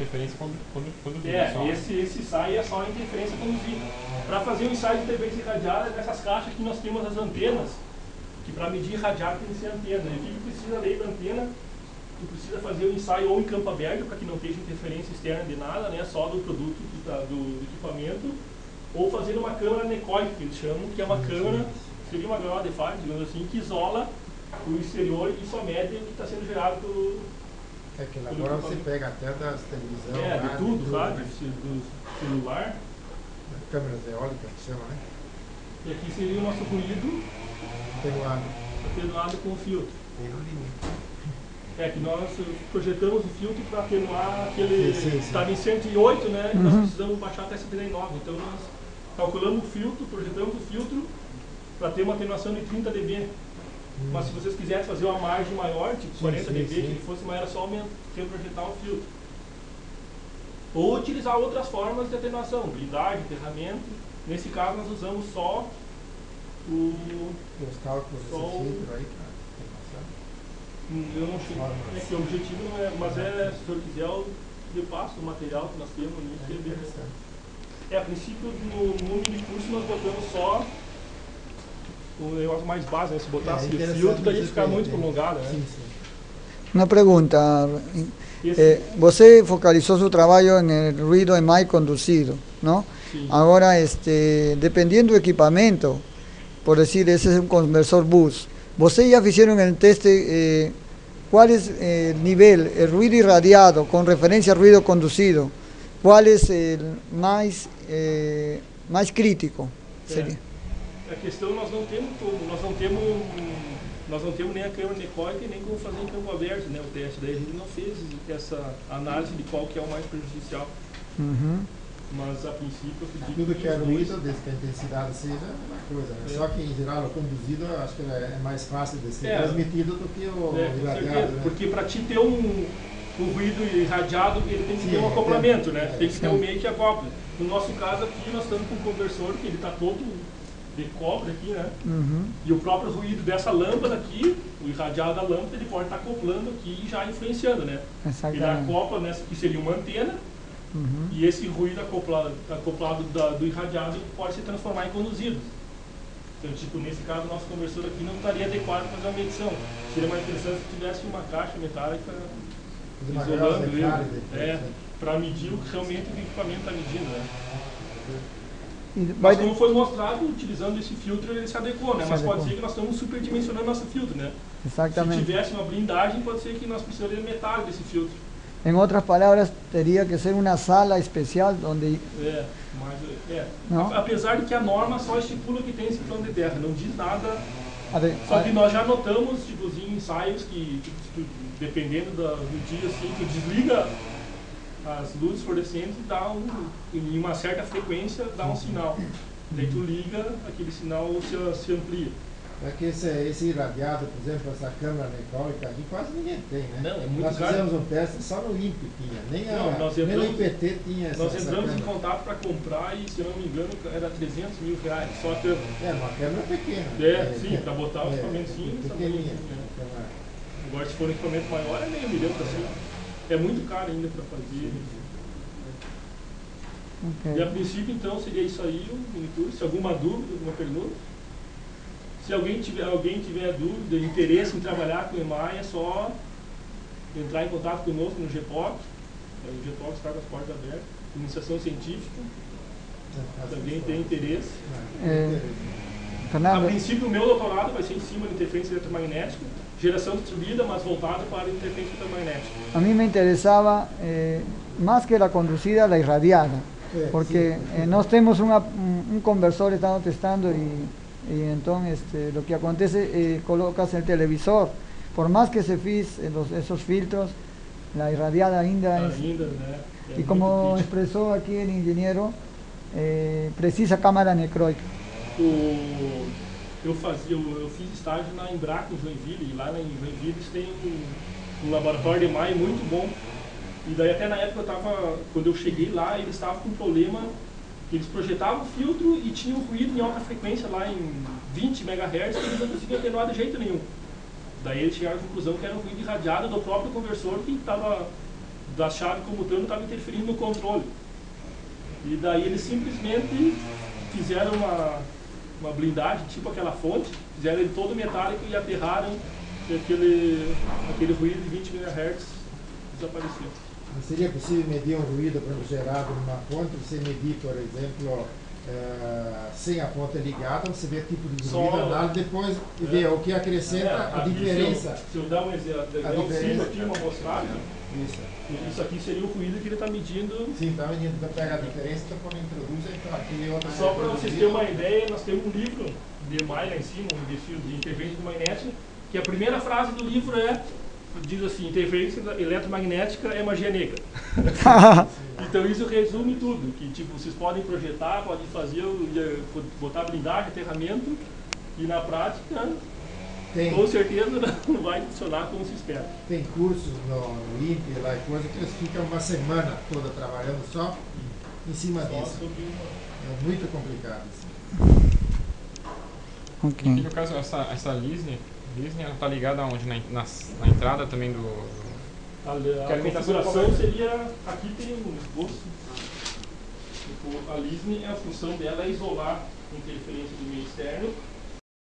interferência conduzida. Esse ensaio é só interferência conduzida. Para fazer o ensaio de interferência irradiada, nessas caixas aqui nós temos as antenas, que para medir irradiado tem que ser antena. E o que precisa além da antena? Tu precisa fazer o ensaio ou em campo aberto, para que não tenha interferência externa de nada, né, só do produto do equipamento, ou fazer uma câmera anecoica, que eles chamam, que é uma câmera, seria uma gaiola de faro, digamos assim, que isola o exterior e só mede o que está sendo gerado pelo que agora você pega até das televisões. de tudo, rádio, do celular. Câmeras eólicas, que chama, né? E aqui seria o nosso ruído atenuado com o filtro. Que nós projetamos o filtro para atenuar aquele. Estava em 108, né? E nós precisamos baixar até 79. Então nós calculamos o filtro, projetamos o filtro para ter uma atenuação de 30 dB. Mas se vocês quiserem fazer uma margem maior, tipo 40 dB, que ele fosse maior, era só projetar o filtro. Ou utilizar outras formas de atenuação, blindagem, enterramento. Nesse caso nós usamos só os cálculos desse filtro aí para atenuação. Eu não sei, que o objetivo não é, mas se o senhor quiser eu lhe passo o material que nós temos ali, que é bem interessante. A princípio no mini curso nós botamos só o negócio mais básico, né? Se botasse filtro, daí ficar muito prolongado, né? Una pregunta, você focalizó su trabajo en el ruido EMI conducido, ¿no? Sí. Ahora, dependiendo del equipamiento, por decir, ese es un conversor bus, ¿você ya hicieron el teste cuál es el nivel, el ruido irradiado con referencia al ruido conducido? ¿Cuál es el más crítico? Sería. A questão nós não temos nem a câmera anecoica e nem como fazer em campo aberto, né, o teste. Daí a gente não fez essa análise de qual que é o mais prejudicial. Mas a princípio eu acredito tudo que é ruído, desde que a intensidade seja uma coisa, né? Só que em geral o conduzido eu acho que é mais fácil de ser transmitido do que o irradiado, né? Porque para te ter um ruído irradiado ele tem que ter um acoplamento, né? Tem que ter um meio que acopla. No nosso caso aqui nós estamos com um conversor que ele está todo de cobre aqui, né? E o próprio ruído dessa lâmpada aqui, o irradiado da lâmpada, ele pode estar acoplando aqui e já influenciando, né? Ele acopla nessa que seria uma antena, e esse ruído acoplado do irradiado pode se transformar em conduzido. Então, tipo, nesse caso, o nosso conversor aqui não estaria adequado para fazer uma medição. Seria mais interessante se tivesse uma caixa metálica isolando ele, para medir o que realmente o equipamento está medindo, né? Mas como foi mostrado, utilizando esse filtro ele se adequou, né? Mas pode ser que nós estamos superdimensionando nosso filtro, né? Exatamente. Se tivesse uma blindagem, pode ser que nós precisamos de metade desse filtro. En otras palabras, tendría que ser una sala especial donde... ¿no? Apesar de que a norma só estipula que tem esse plano de terra, não diz nada. Só que nós já notamos, tipo, em ensaios que, dependendo do dia, assim, tu desliga as luzes fluorescentes e dá em uma certa frequência dá um sinal. Daí tu liga, aquele sinal se amplia. É que esse irradiado, por exemplo, essa câmera anecoica aqui quase ninguém tem, né? Não, é muito Nós fizemos um teste, só no INPE tinha, nem no IPT tinha essa Nós entramos câmera. em contato para comprar e, se eu não me engano, era 300 mil reais só a câmera. Uma câmera pequena. Sim, para botar o equipamentozinho. Pequenininha. Agora, se for um equipamento maior, é meio milhão para cima. É muito caro ainda para fazer. E a princípio, então, seria isso aí, o mini se alguma dúvida, alguma pergunta. Se alguém tiver dúvida, interesse em trabalhar com EMI, é só entrar em contato conosco no GPOC. O GPOC está com as portas abertas. Iniciação científica. Se alguém tem interesse. A princípio, o meu doutorado vai ser em cima de interferência eletromagnética, geração distribuída, mas voltado para a interferência eletromagnética. A mí me interesaba más que la conducida, la irradiada. Porque nós temos un conversor, estamos testando y entonces lo que acontece, colocas el televisor, por más que se fiz esos filtros, la irradiada ainda es, y como expresó aquí el ingeniero, precisa cámara anecoica. Eu fiz estágio na Embraco em Joinville, e lá em Joinville eles têm um laboratório de EMI muito bom. E daí até na época quando eu cheguei lá, eles estavam com um problema. Eles projetavam o filtro e tinham ruído em alta frequência lá em 20 MHz que eles não conseguiam atenuar de jeito nenhum. Daí eles chegaram à conclusão que era um ruído irradiado do próprio conversor que estava da chave comutando estava interferindo no controle. E daí eles simplesmente fizeram uma blindagem, tipo aquela fonte, fizeram ele todo metálico e aterraram e aquele ruído de 20 MHz desapareceu. Não seria possível medir um ruído gerado numa fonte, você medir, por exemplo, sem a fonte ligada, você vê o tipo de ruído análogo, depois ver o que acrescenta a diferença. Se eu dar um exemplo, aqui uma amostragem, isso aqui seria o ruído que ele está medindo. Sim, está medindo, então pega a diferença, então quando introduz, então aquele outro. Só para vocês terem uma ideia, nós temos um livro de May lá em cima, um desafio de interferência magnética, que a primeira frase do livro diz assim: interferência eletromagnética é magia negra. Então isso resume tudo, que tipo, vocês podem projetar, podem fazer, botar blindagem, aterramento, e na prática, com certeza não vai funcionar como se espera. Tem cursos no INPE lá e coisa que eles ficam uma semana toda trabalhando só em cima disso. É muito complicado. Okay. E no caso, essa Lisne, ela está ligada aonde? Na entrada também do... A configuração seria... Aqui tem um esboço. A Lisne, a função dela é isolar a interferência do meio externo